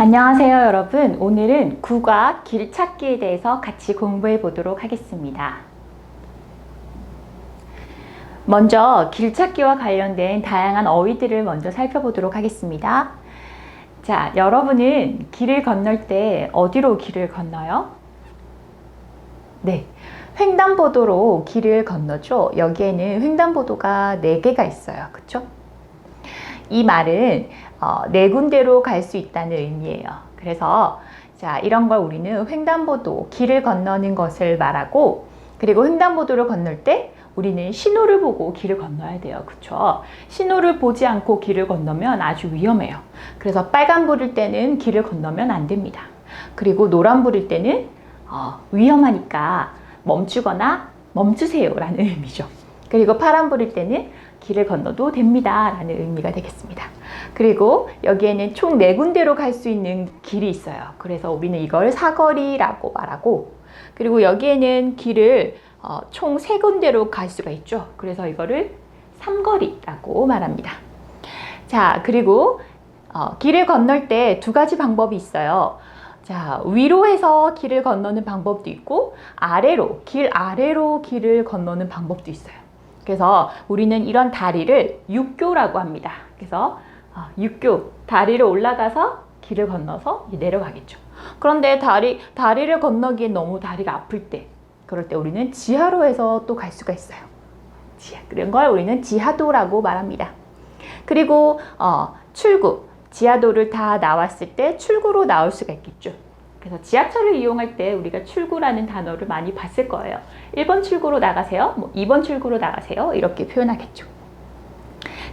안녕하세요, 여러분. 오늘은 구가 길 찾기에 대해서 같이 공부해 보도록 하겠습니다. 먼저 길 찾기와 관련된 다양한 어휘들을 먼저 살펴보도록 하겠습니다. 자, 여러분은 길을 건널 때 어디로 길을 건너요? 네, 횡단보도로 길을 건너죠. 여기에는 횡단보도가 4개가 있어요. 그쵸? 이 말은 네 군데로 갈 수 있다는 의미예요. 그래서 자, 이런 걸 우리는 횡단보도, 길을 건너는 것을 말하고, 그리고 횡단보도를 건널 때 우리는 신호를 보고 길을 건너야 돼요. 그쵸? 신호를 보지 않고 길을 건너면 아주 위험해요. 그래서 빨간불일 때는 길을 건너면 안 됩니다. 그리고 노란불일 때는 위험하니까 멈추거나 멈추세요 라는 의미죠. 그리고 파란불일 때는 길을 건너도 됩니다 라는 의미가 되겠습니다. 그리고 여기에는 총 4군데로 갈 수 있는 길이 있어요. 그래서 우리는 이걸 사거리라고 말하고, 그리고 여기에는 길을 총 3군데로 갈 수가 있죠. 그래서 이거를 삼거리라고 말합니다. 자, 그리고 길을 건널 때 2가지 방법이 있어요. 자, 위로 해서 길을 건너는 방법도 있고, 길 아래로 길을 건너는 방법도 있어요. 그래서 우리는 이런 다리를 육교라고 합니다. 그래서 육교, 다리를 올라가서 길을 건너서 내려가겠죠. 그런데 다리를 건너기엔 너무 다리가 아플 때, 그럴 때 우리는 지하로 해서 또 갈 수가 있어요. 그런 걸 우리는 지하도라고 말합니다. 그리고 출구, 지하도를 다 나왔을 때 출구로 나올 수가 있겠죠. 그래서 지하철을 이용할 때 우리가 출구라는 단어를 많이 봤을 거예요. 1번 출구로 나가세요, 2번 출구로 나가세요, 이렇게 표현하겠죠.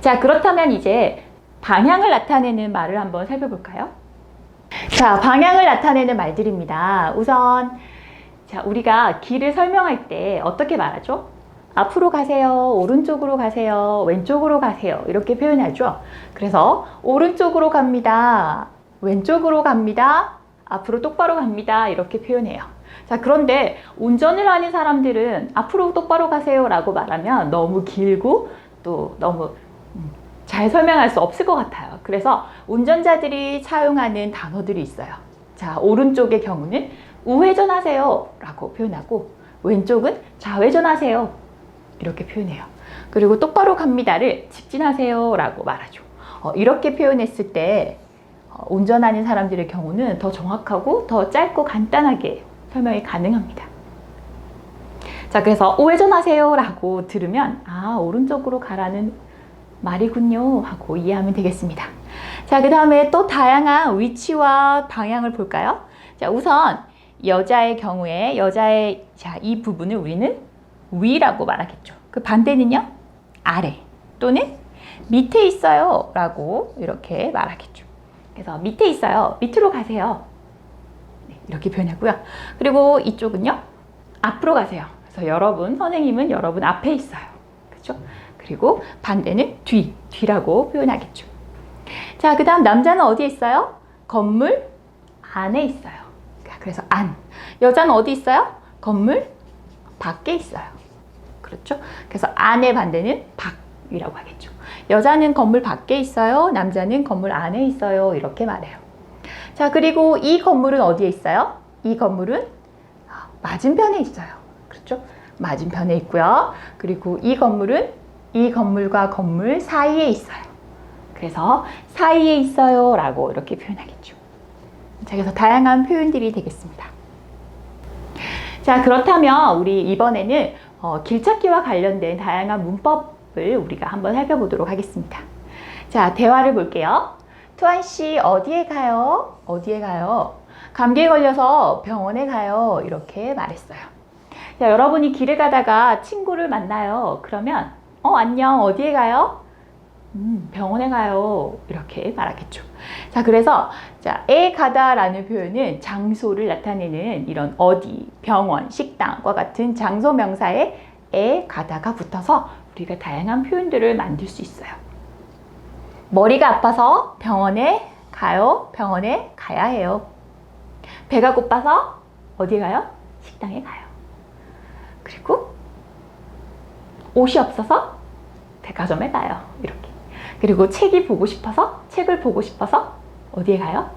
자, 그렇다면 이제 방향을 나타내는 말을 한번 살펴볼까요? 자, 방향을 나타내는 말들입니다. 우선 자, 우리가 길을 설명할 때 어떻게 말하죠? 앞으로 가세요, 오른쪽으로 가세요, 왼쪽으로 가세요, 이렇게 표현하죠. 그래서 오른쪽으로 갑니다, 왼쪽으로 갑니다, 앞으로 똑바로 갑니다, 이렇게 표현해요. 자, 그런데 운전을 하는 사람들은 앞으로 똑바로 가세요 라고 말하면 너무 길고 또 너무 잘 설명할 수 없을 것 같아요. 그래서 운전자들이 사용하는 단어들이 있어요. 자, 오른쪽의 경우는 우회전하세요 라고 표현하고, 왼쪽은 좌회전하세요 이렇게 표현해요. 그리고 똑바로 갑니다를 직진하세요 라고 말하죠. 이렇게 표현했을 때 운전하는 사람들의 경우는 더 정확하고 더 짧고 간단하게 설명이 가능합니다. 자, 그래서 우회전하세요 라고 들으면 오른쪽으로 가라는 말이군요 하고 이해하면 되겠습니다. 자, 그 다음에 또 다양한 위치와 방향을 볼까요? 자, 우선 여자의 경우에 자, 이 부분을 우리는 위라고 말하겠죠. 그 반대는요? 아래 또는 밑에 있어요 라고 이렇게 말하겠죠. 그래서 밑에 있어요, 밑으로 가세요, 이렇게 표현하고요. 그리고 이쪽은요, 앞으로 가세요. 그래서 선생님은 여러분 앞에 있어요. 그렇죠? 그리고 반대는 뒤라고 표현하겠죠. 자, 그 다음 남자는 어디에 있어요? 건물 안에 있어요. 그래서 안. 여자는 어디 있어요? 건물 밖에 있어요. 그렇죠? 그래서 안의 반대는 밖이라고 하겠죠. 여자는 건물 밖에 있어요, 남자는 건물 안에 있어요, 이렇게 말해요. 자, 그리고 이 건물은 어디에 있어요? 이 건물은 맞은편에 있어요. 그렇죠? 맞은편에 있고요. 그리고 이 건물은 이 건물과 건물 사이에 있어요. 그래서 사이에 있어요 라고 이렇게 표현하겠죠. 자, 그래서 다양한 표현들이 되겠습니다. 자, 그렇다면 우리 이번에는 길찾기와 관련된 다양한 문법을 우리가 한번 살펴보도록 하겠습니다. 자, 대화를 볼게요. 투안 씨, 어디에 가요? 어디에 가요? 감기에 걸려서 병원에 가요, 이렇게 말했어요. 자, 여러분이 길을 가다가 친구를 만나요. 그러면 안녕, 어디에 가요? 병원에 가요, 이렇게 말하겠죠. 자, 그래서 에 가다 라는 표현은 장소를 나타내는 이런 어디, 병원, 식당과 같은 장소 명사에 에 가다가 붙어서 우리가 다양한 표현들을 만들 수 있어요. 머리가 아파서 병원에 가요, 병원에 가야 해요. 배가 고파서 어디에 가요? 식당에 가요. 그리고 옷이 없어서 백화점에 가요, 이렇게. 그리고 책을 보고 싶어서 어디에 가요?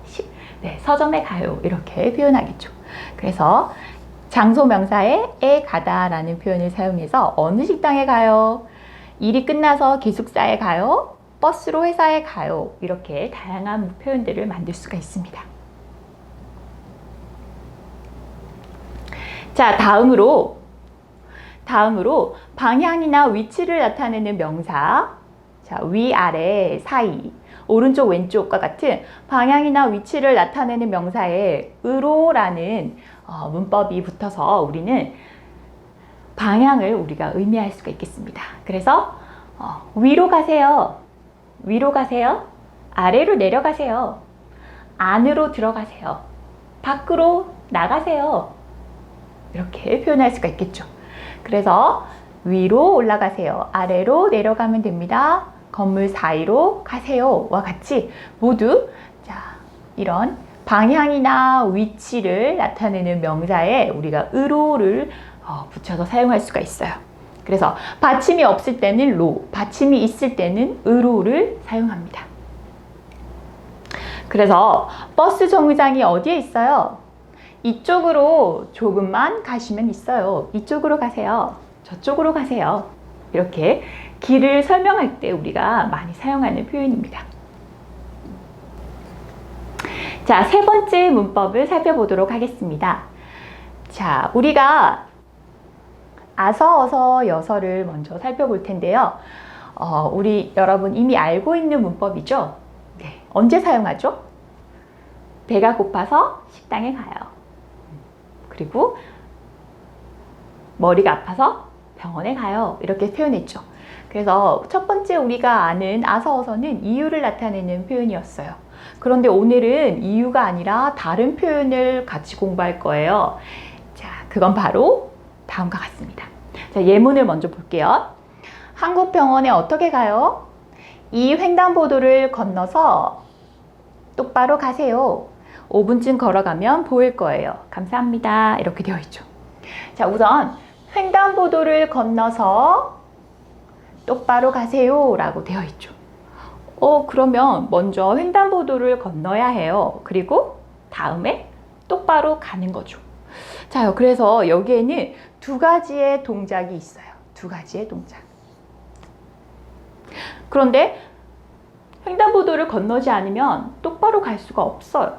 네, 서점에 가요. 이렇게 표현하겠죠. 그래서 장소 명사에 에 가다라는 표현을 사용해서 어느 식당에 가요? 일이 끝나서 기숙사에 가요? 버스로 회사에 가요? 이렇게 다양한 표현들을 만들 수가 있습니다. 자, 다음으로 방향이나 위치를 나타내는 명사. 자, 위, 아래, 사이, 오른쪽, 왼쪽과 같은 방향이나 위치를 나타내는 명사에 으로라는 문법이 붙어서 우리는 방향을 우리가 의미할 수가 있겠습니다. 그래서 위로 가세요. 위로 가세요. 아래로 내려가세요. 안으로 들어가세요. 밖으로 나가세요. 이렇게 표현할 수가 있겠죠. 그래서 위로 올라가세요. 아래로 내려가면 됩니다. 건물 사이로 가세요와 같이 모두 이런 방향이나 위치를 나타내는 명사에 우리가 으로를 붙여서 사용할 수가 있어요. 그래서 받침이 없을 때는 로, 받침이 있을 때는 으로를 사용합니다. 그래서 버스 정류장이 어디에 있어요? 이쪽으로 조금만 가시면 있어요. 이쪽으로 가세요. 저쪽으로 가세요. 이렇게 길을 설명할 때 우리가 많이 사용하는 표현입니다. 자, 세 번째 문법을 살펴보도록 하겠습니다. 자, 우리가 아서, 어서, 여서를 먼저 살펴볼 텐데요. 우리 여러분 이미 알고 있는 문법이죠? 네. 언제 사용하죠? 배가 고파서 식당에 가요. 그리고 머리가 아파서 병원에 가요. 이렇게 표현했죠. 그래서 첫 번째 우리가 아는 아서, 어서는 이유를 나타내는 표현이었어요. 그런데 오늘은 이유가 아니라 다른 표현을 같이 공부할 거예요. 자, 그건 바로 다음과 같습니다. 자, 예문을 먼저 볼게요. 한국 병원에 어떻게 가요? 이 횡단보도를 건너서 똑바로 가세요. 5분쯤 걸어가면 보일 거예요. 감사합니다. 이렇게 되어 있죠. 자, 우선 횡단보도를 건너서 똑바로 가세요 라고 되어 있죠. 그러면 먼저 횡단보도를 건너야 해요. 그리고 다음에 똑바로 가는 거죠. 자, 그래서 여기에는 두 가지의 동작이 있어요. 두 가지의 동작. 그런데 횡단보도를 건너지 않으면 똑바로 갈 수가 없어요.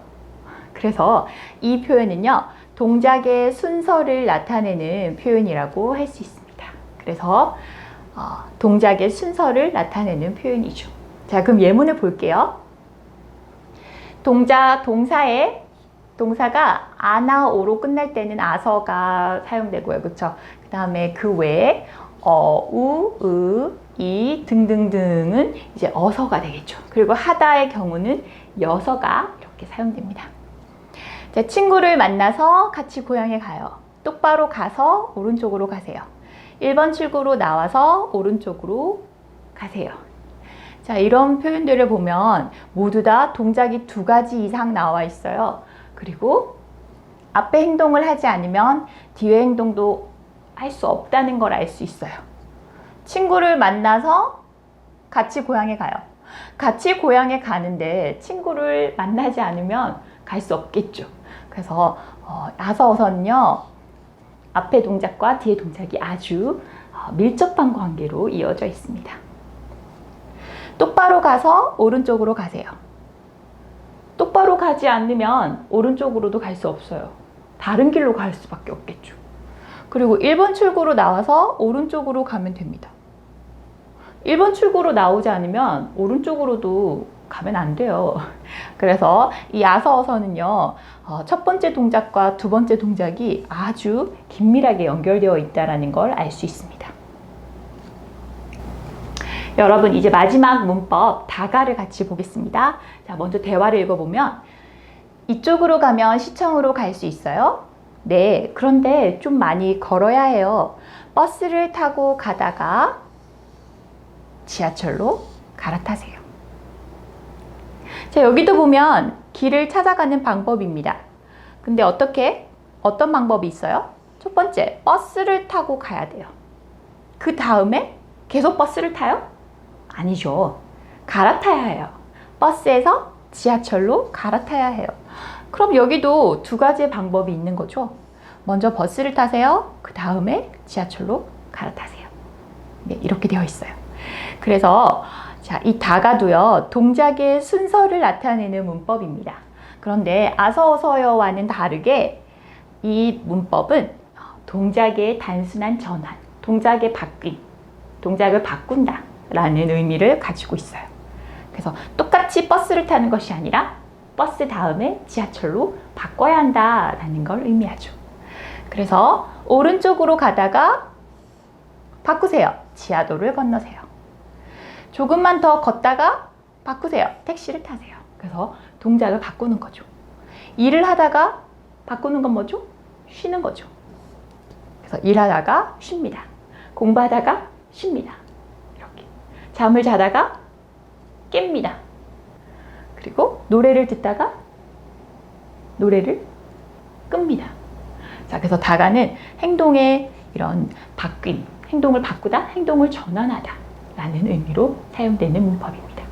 그래서 이 표현은요, 동작의 순서를 나타내는 표현이라고 할 수 있습니다. 그래서 동작의 순서를 나타내는 표현이죠. 자, 그럼 예문을 볼게요. 동사가 아나 오로 끝날 때는 아서가 사용되고요. 그렇죠? 그 다음에 그 외에 우, 이 등등등은 이제 어서가 되겠죠. 그리고 하다의 경우는 여서가 이렇게 사용됩니다. 자, 친구를 만나서 같이 고향에 가요. 똑바로 가서 오른쪽으로 가세요. 1번 출구로 나와서 오른쪽으로 가세요. 자, 이런 표현들을 보면 모두 다 동작이 두 가지 이상 나와 있어요. 그리고 앞에 행동을 하지 않으면 뒤에 행동도 할 수 없다는 걸 알 수 있어요. 친구를 만나서 같이 고향에 가요. 같이 고향에 가는데 친구를 만나지 않으면 갈 수 없겠죠. 그래서 아서, 어서는요, 앞에 동작과 뒤에 동작이 아주 밀접한 관계로 이어져 있습니다. 똑바로 가서 오른쪽으로 가세요. 똑바로 가지 않으면 오른쪽으로도 갈 수 없어요. 다른 길로 갈 수밖에 없겠죠. 그리고 1번 출구로 나와서 오른쪽으로 가면 됩니다. 1번 출구로 나오지 않으면 오른쪽으로도 가면 안 돼요. 그래서 이 아서, 어서는요, 첫 번째 동작과 두 번째 동작이 아주 긴밀하게 연결되어 있다는 걸 알 수 있습니다. 여러분, 이제 마지막 문법 다가를 같이 보겠습니다. 자, 먼저 대화를 읽어보면 이쪽으로 가면 시청으로 갈 수 있어요? 네, 그런데 좀 많이 걸어야 해요. 버스를 타고 가다가 지하철로 갈아타세요. 자, 여기도 보면 길을 찾아가는 방법입니다. 근데 어떤 방법이 있어요? 첫 번째, 버스를 타고 가야 돼요. 그 다음에 계속 버스를 타요? 아니죠. 갈아타야 해요. 버스에서 지하철로 갈아타야 해요. 그럼 여기도 두 가지의 방법이 있는 거죠. 먼저 버스를 타세요. 그 다음에 지하철로 갈아타세요. 네, 이렇게 되어 있어요. 그래서 자, 이 다가도요, 동작의 순서를 나타내는 문법입니다. 그런데 아서어서여와는 다르게 이 문법은 동작의 단순한 전환, 동작의 바뀜, 동작을 바꾼다 라는 의미를 가지고 있어요. 그래서 똑같이 버스를 타는 것이 아니라 버스 다음에 지하철로 바꿔야 한다라는 걸 의미하죠. 그래서 오른쪽으로 가다가 바꾸세요. 지하도를 건너세요. 조금만 더 걷다가 바꾸세요. 택시를 타세요. 그래서 동작을 바꾸는 거죠. 일을 하다가 바꾸는 건 뭐죠? 쉬는 거죠. 그래서 일하다가 쉽니다. 공부하다가 쉽니다. 이렇게. 잠을 자다가 깹니다. 그리고 노래를 듣다가 노래를 끕니다. 자, 그래서 다가는 행동의 이런 바뀜, 행동을 바꾸다, 행동을 전환하다 라는 의미로 사용되는 문법입니다.